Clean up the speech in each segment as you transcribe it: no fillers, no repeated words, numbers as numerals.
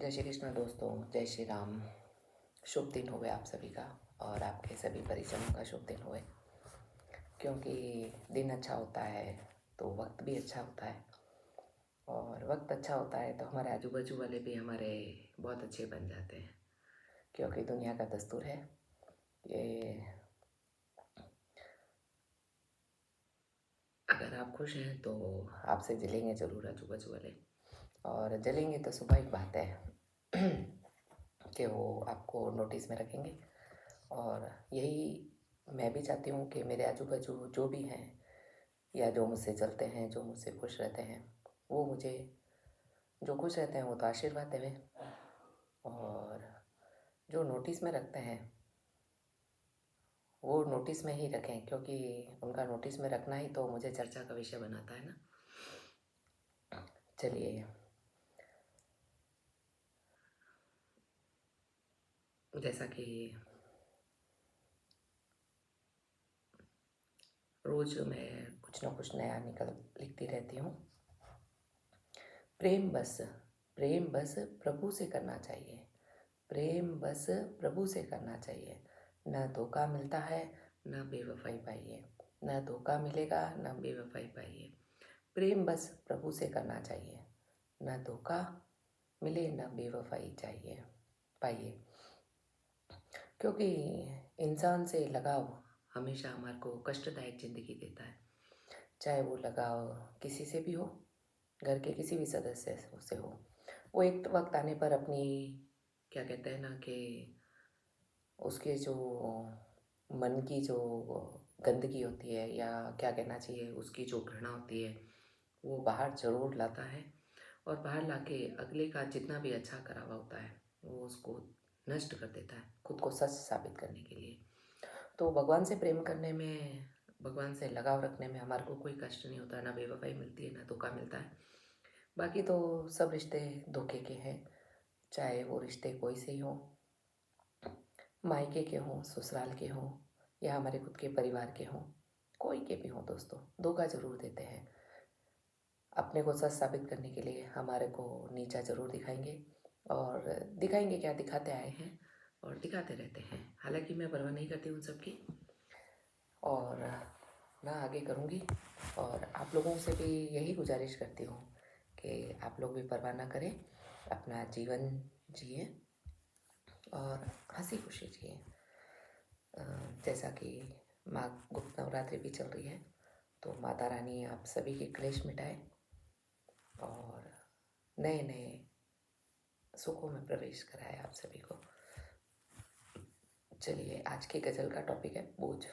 जय श्री कृष्ण दोस्तों, जय श्री राम। शुभ दिन होवे आप सभी का और आपके सभी परिजनों का शुभ दिन होवे। क्योंकि दिन अच्छा होता है तो वक्त भी अच्छा होता है, और वक्त अच्छा होता है तो हमारे आजू बाजू वाले भी हमारे बहुत अच्छे बन जाते हैं। क्योंकि दुनिया का दस्तूर है ये, अगर आप खुश हैं तो आपसे जलेंगे ज़रूर आजू बाजू वाले, और जलेंगे तो स्वाभाविक बात है कि वो आपको नोटिस में रखेंगे। और यही मैं भी चाहती हूँ कि मेरे आजू बाजू जो भी हैं या जो मुझसे चलते हैं, जो मुझसे खुश रहते हैं, वो मुझे जो खुश रहते हैं वो तो आशीर्वाद देवें, और जो नोटिस में रखते हैं वो नोटिस में ही रखें, क्योंकि उनका नोटिस में रखना ही तो मुझे चर्चा का विषय बनाता है ना। चलिए, जैसा कि रोज़ मैं कुछ ना कुछ नया लिखती रहती हूँ। प्रेम बस, प्रेम बस प्रभु से करना चाहिए। प्रेम बस प्रभु से करना चाहिए। न धोखा मिलता है न बेवफाई पाइए, न धोखा मिलेगा न बेवफाई पाइए। प्रेम बस प्रभु से करना चाहिए, न धोखा मिले न बेवफाई चाहिए पाइए। क्योंकि इंसान से लगाव हमेशा हमारे को कष्टदायक ज़िंदगी देता है। चाहे वो लगाव किसी से भी हो, घर के किसी भी सदस्य से हो, वो एक वक्त आने पर अपनी, क्या कहते हैं ना, कि उसके जो मन की जो गंदगी होती है, या क्या कहना चाहिए, उसकी जो घृणा होती है, वो बाहर ज़रूर लाता है। और बाहर लाके अगले का जितना भी अच्छा करा हुआ होता है वो उसको नष्ट कर देता है, खुद को सच साबित करने के लिए। तो भगवान से प्रेम करने में, भगवान से लगाव रखने में हमारे को कोई कष्ट नहीं होता, ना बेवफाई मिलती है ना धोखा मिलता है। बाकी तो सब रिश्ते धोखे के हैं, चाहे वो रिश्ते कोई से ही हों, मायके के हों, ससुराल के हों, या हमारे खुद के परिवार के हों, कोई के भी हों दोस्तों, धोखा ज़रूर देते हैं। अपने को सच साबित करने के लिए हमारे को नीचा ज़रूर दिखाएंगे, और दिखाएंगे क्या, दिखाते आए हैं और दिखाते रहते हैं। हालांकि मैं परवाह नहीं करती उन सब की, और मैं आगे करूँगी। और आप लोगों से भी यही गुजारिश करती हूँ कि आप लोग भी परवाह ना करें, अपना जीवन जिए और हंसी खुशी जिए। जैसा कि माँ गुप्त नवरात्रि भी चल रही है, तो माता रानी आप सभी के क्लेश मिटाए और नए नए सुखों में प्रवेश कराए आप सभी को। चलिए, आज की गज़ल का टॉपिक है बोझ।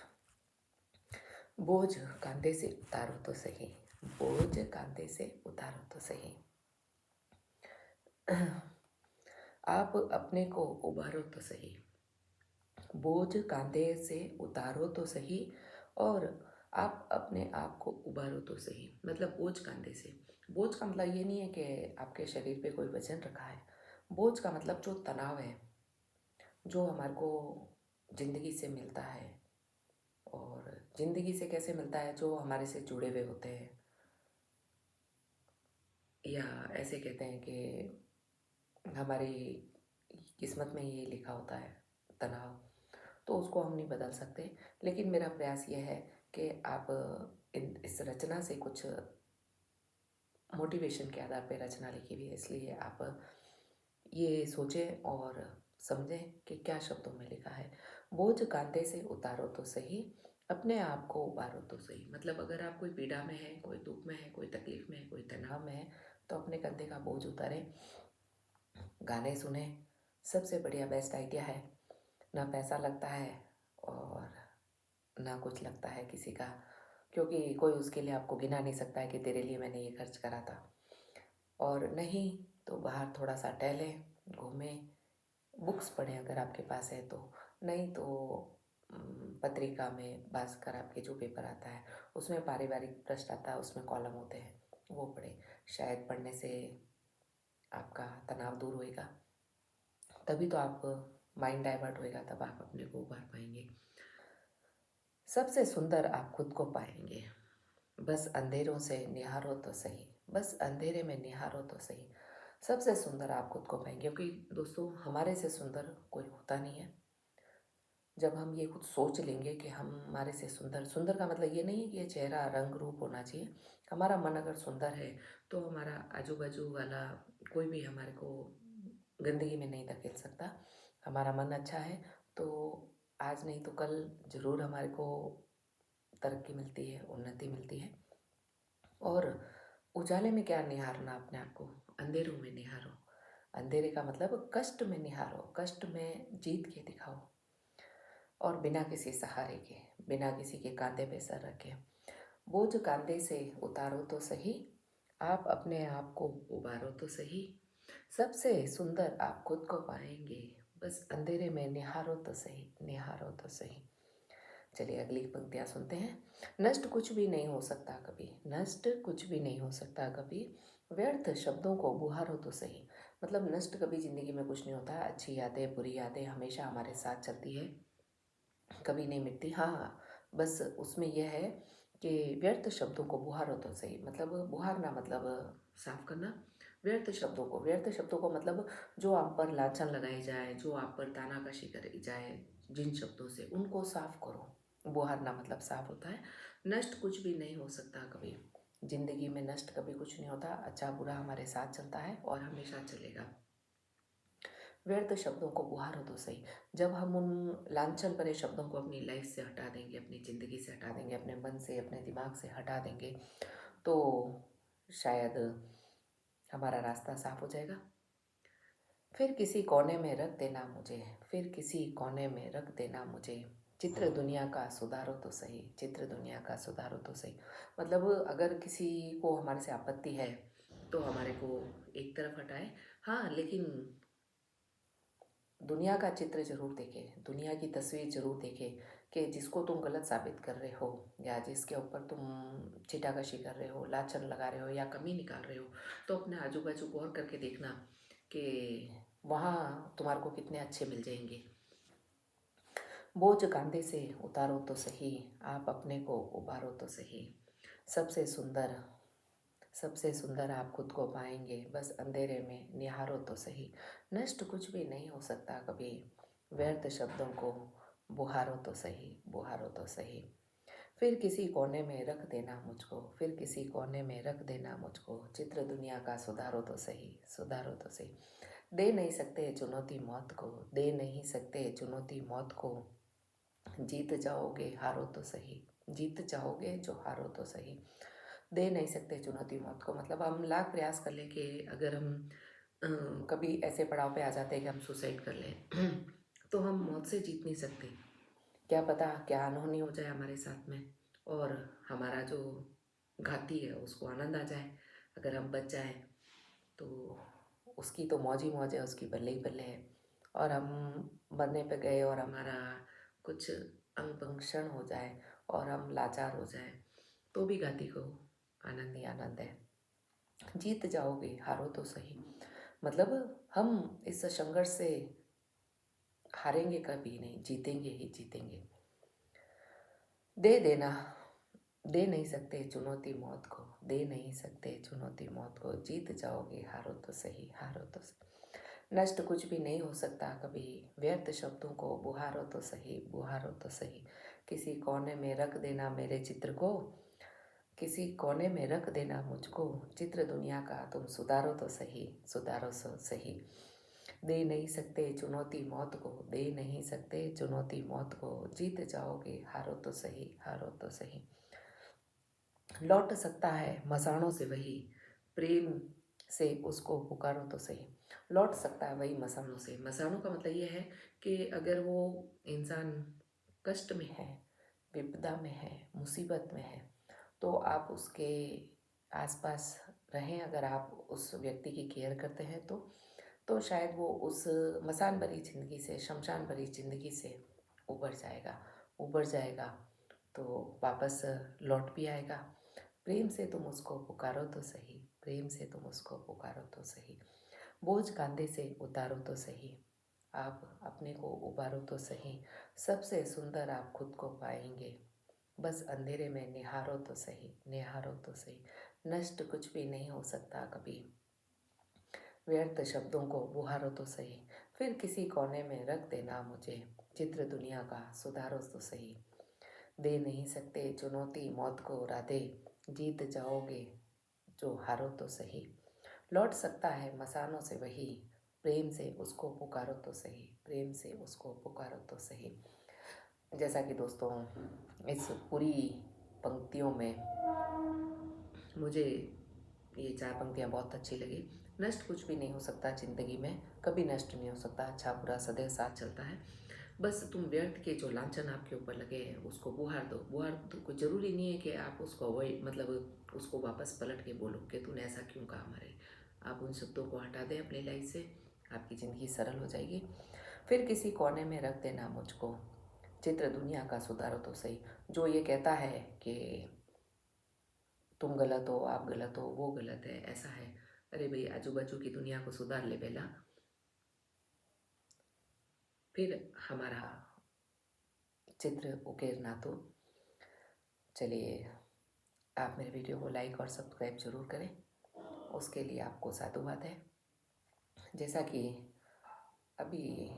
बोझ कांधे से उतारो तो सही, बोझ कांधे से उतारो तो सही। आप अपने को उबारो तो सही, बोझ कांधे से उतारो तो सही, और आप अपने आप को उबारो तो सही। मतलब बोझ कांधे से, बोझ का मतलब ये नहीं है कि आपके शरीर पे कोई वजन रखा है। बोझ का मतलब जो तनाव है, जो हमारे को ज़िंदगी से मिलता है, और ज़िंदगी से कैसे मिलता है, जो हमारे से जुड़े हुए होते हैं, या ऐसे कहते हैं कि हमारी किस्मत में ये लिखा होता है तनाव, तो उसको हम नहीं बदल सकते। लेकिन मेरा प्रयास ये है कि आप इस रचना से कुछ मोटिवेशन के आधार पर रचना लिखी हुई है, इसलिए आप ये सोचें और समझें कि क्या शब्दों में लिखा है। बोझ कांधे से उतारो तो सही, अपने आप को उबारो तो सही। मतलब अगर आप कोई पीड़ा में है, कोई दुख में है, कोई तकलीफ में है, कोई तनाव में है, तो अपने कंधे का बोझ उतारें, गाने सुने। सबसे बढ़िया बेस्ट आइडिया है, ना पैसा लगता है और ना कुछ लगता है किसी का, क्योंकि कोई उसके लिए आपको गिना नहीं सकता है कि तेरे लिए मैंने ये खर्च करा था। और नहीं तो बाहर थोड़ा सा टहलें, घूमें, बुक्स पढ़ें अगर आपके पास है तो, नहीं तो पत्रिका में भास्कर आपके जो पेपर आता है उसमें पारिवारिक पृष्ठ आता है, उसमें कॉलम होते हैं, वो पढ़ें। शायद पढ़ने से आपका तनाव दूर होएगा, तभी तो आप माइंड डाइवर्ट होएगा, तब आप अपने को उभार पाएंगे। सबसे सुंदर आप खुद को पाएंगे, बस अंधेरों से निहारो तो सही, बस अंधेरे में निहारो तो सही। सबसे सुंदर आप खुद को पाएंगे, क्योंकि दोस्तों हमारे से सुंदर कोई होता नहीं है। जब हम ये खुद सोच लेंगे कि हम हमारे से सुंदर, सुंदर का मतलब ये नहीं है कि ये चेहरा रंग रूप होना चाहिए। हमारा मन अगर सुंदर है तो हमारा आजू बाजू वाला कोई भी हमारे को गंदगी में नहीं धकेल सकता। हमारा मन अच्छा है तो आज नहीं तो कल ज़रूर हमारे को तरक्की मिलती है, उन्नति मिलती है। और उजाले में क्या निहारना अपने आप को, अंधेरों में निहारो। अंधेरे का मतलब कष्ट में निहारो, कष्ट में जीत के दिखाओ, और बिना किसी सहारे के, बिना किसी के कांधे पे सर रखे। बोझ कांधे से उतारो तो सही, आप अपने आप को उबारो तो सही। सबसे सुंदर आप खुद को पाएंगे, बस अंधेरे में निहारो तो सही, निहारो तो सही। चलिए अगली पंक्तियाँ सुनते हैं। नष्ट कुछ भी नहीं हो सकता कभी, नष्ट कुछ भी नहीं हो सकता कभी, व्यर्थ शब्दों को बुहारो तो सही। मतलब नष्ट कभी ज़िंदगी में कुछ नहीं होता। अच्छी यादें, बुरी यादें हमेशा हमारे साथ चलती है, कभी नहीं मिटती। हाँ, बस उसमें यह है कि व्यर्थ शब्दों को बुहारो तो सही। मतलब बुहारना मतलब साफ करना। व्यर्थ शब्दों को मतलब जो आप पर लांछन लगाई जाए, जो आप पर तानाकशी करी जाए, जिन शब्दों से, उनको साफ करो। बुहारना मतलब साफ होता है। नष्ट कुछ भी नहीं हो सकता कभी, जिंदगी में नष्ट कभी कुछ नहीं होता। अच्छा बुरा हमारे साथ चलता है और हमेशा चलेगा। व्यर्थ शब्दों को बुहारो तो सही। जब हम उन लांछन भरे शब्दों को अपनी लाइफ से हटा देंगे, अपनी ज़िंदगी से हटा देंगे, अपने मन से, अपने दिमाग से हटा देंगे, तो शायद हमारा रास्ता साफ हो जाएगा। फिर किसी कोने में रख देना मुझे, फिर किसी कोने में रख देना मुझे, चित्र दुनिया का सुधारो तो सही, चित्र दुनिया का सुधारो तो सही। मतलब अगर किसी को हमारे से आपत्ति है तो हमारे को एक तरफ हटाए, हाँ, लेकिन दुनिया का चित्र जरूर देखें, दुनिया की तस्वीर जरूर देखें कि जिसको तुम गलत साबित कर रहे हो या जिसके ऊपर तुम चिटाकशी कर रहे हो, लाछन लगा रहे हो या कमी निकाल रहे हो, तो अपने आजू बाजू गौर करके देखना कि वहाँ तुम्हारे को कितने अच्छे मिल जाएंगे। बोझ कांधे से उतारो तो सही, आप अपने को उबारो तो सही। सबसे सुंदर, सबसे सुंदर आप खुद को पाएंगे, बस अंधेरे में निहारो तो सही। नष्ट कुछ भी नहीं हो सकता कभी, व्यर्थ शब्दों को बुहारो तो सही, बुहारो तो सही। फिर किसी कोने में रख देना मुझको, फिर किसी कोने में रख देना मुझको, चित्र दुनिया का सुधारो तो सही, सुधारो तो सही। दे नहीं सकते चुनौती मौत को, दे नहीं सकते चुनौती मौत को, जीत जाओगे हारो तो सही, जीत जाओगे जो हारो तो सही। दे नहीं सकते चुनौती मौत को, मतलब हम लाख प्रयास कर लें कि अगर हम कभी ऐसे पड़ाव पे आ जाते हैं कि हम सुसाइड कर लें तो हम मौत से जीत नहीं सकते। क्या पता क्या अनहोनी हो जाए हमारे साथ में और हमारा जो घाती है उसको आनंद आ जाए। अगर हम बच जाए तो उसकी तो मौज ही मौज है, उसकी बल्ले ही बल्ले है। और हम मरने पे गए और हमारा कुछ अंग पंग क्षण हो जाए और हम लाचार हो जाए तो भी घाती को आनंद ही आनंद है। जीत जाओगे हारो तो सही, मतलब हम इस संघर्ष से हारेंगे कभी नहीं, जीतेंगे ही जीतेंगे। दे देना, दे नहीं सकते चुनौती मौत को, दे नहीं सकते चुनौती मौत को, जीत जाओगे हारो तो सही, हारो तो सही। नष्ट कुछ भी नहीं हो सकता कभी, व्यर्थ शब्दों को बुहारो तो सही, बुहारो तो सही। किसी कोने में रख देना मेरे चित्र को, किसी कोने में रख देना मुझको, चित्र दुनिया का तुम सुधारो तो सही, सुधारो सो सही। दे नहीं सकते चुनौती मौत को, दे नहीं सकते चुनौती मौत को, जीत जाओगे हारो तो सही, हारो तो सही। लौट सकता है मसाणों से वही, प्रेम से उसको पुकारो तो सही। लौट सकता है वही मसाणों से। मसाणों का मतलब ये है कि अगर वो इंसान कष्ट में है, विपदा में है, मुसीबत में है, तो आप उसके आसपास रहें। अगर आप उस व्यक्ति की केयर करते हैं तो शायद वो उस मसान भरी ज़िंदगी से, शमशान भरी ज़िंदगी से उबर जाएगा, उबर जाएगा तो वापस लौट भी आएगा। प्रेम से तुम उसको पुकारो तो सही, प्रेम से तुम उसको पुकारो तो सही। बोझ कांधे से उतारो तो सही, आप अपने को उबारो तो सही। सबसे सुंदर आप खुद को पाएंगे, बस अंधेरे में निहारो तो सही, निहारो तो सही। नष्ट कुछ भी नहीं हो सकता कभी, व्यर्थ शब्दों को बुहारो तो सही, फिर किसी कोने में रख देना मुझे, चित्र दुनिया का सुधारो तो सही। दे नहीं सकते चुनौती मौत को राधे, जीत जाओगे जो हारो तो सही। लौट सकता है मसानों से वही, प्रेम से उसको पुकारो तो सही, प्रेम से उसको पुकारो तो सही। जैसा कि दोस्तों इस पूरी पंक्तियों में मुझे ये 4 पंक्तियाँ बहुत अच्छी लगी। नष्ट कुछ भी नहीं हो सकता ज़िंदगी में, कभी नष्ट नहीं हो सकता, अच्छा बुरा सदैव साथ चलता है। बस तुम व्यर्थ के जो लांछन आपके ऊपर लगे हैं उसको बुहार दो। बुहार तो कोई ज़रूरी नहीं है कि आप उसको अवॉइड मतलब उसको वापस पलट के बोलो कि तूने ऐसा क्यों कहा हमारे। आप उन शब्दों को हटा दें अपनी लाइफ से, आपकी ज़िंदगी सरल हो जाएगी। फिर किसी कोने में रख देना मुझको, चित्र दुनिया का सुधारो तो सही। जो ये कहता है कि तुम गलत हो, आप गलत हो, वो गलत है, ऐसा है, अरे भाई आजू बाजू की दुनिया को सुधार ले पहला, फिर हमारा चित्र उकेरना। तो चलिए, आप मेरे वीडियो को लाइक और सब्सक्राइब जरूर करें, उसके लिए आपको साधुवाद है। जैसा कि अभी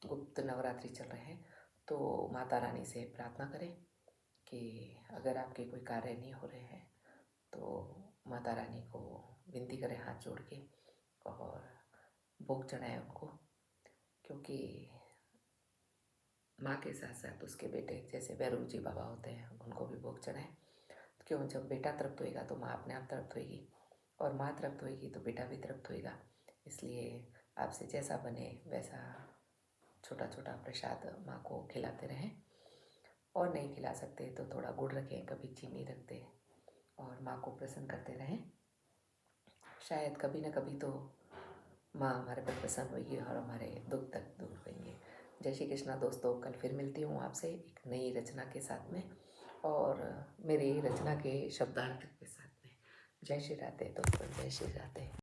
गुप्त नवरात्रि चल रहे हैं, तो माता रानी से प्रार्थना करें कि अगर आपके कोई कार्य नहीं हो रहे हैं तो माता रानी को विनती करें हाथ जोड़ के और भोग चढ़ाएं उनको, क्योंकि माँ के साथ साथ उसके बेटे जैसे भैरव जी बाबा होते हैं उनको भी भोग चढ़ाएं। क्यों, जब बेटा तृप्त होएगा तो माँ अपने आप तृप्त होएगी, और माँ तृप्त होएगी तो बेटा भी तृप्त होएगा। इसलिए आपसे जैसा बने वैसा छोटा छोटा प्रसाद माँ को खिलाते रहें, और नहीं खिला सकते तो थोड़ा गुड़ रखें, कभी चीनी रख दें, और माँ को प्रसन्न करते रहें। शायद कभी ना कभी तो माँ हमारे पर प्रसन्न होगी और हमारे दुख तक दूर होंगे। जय श्री कृष्णा दोस्तों, कल फिर मिलती हूँ आपसे एक नई रचना के साथ में, और मेरी रचना के शब्दार्थ के साथ में। जय श्री राधे दोस्तों, जय श्री राधे।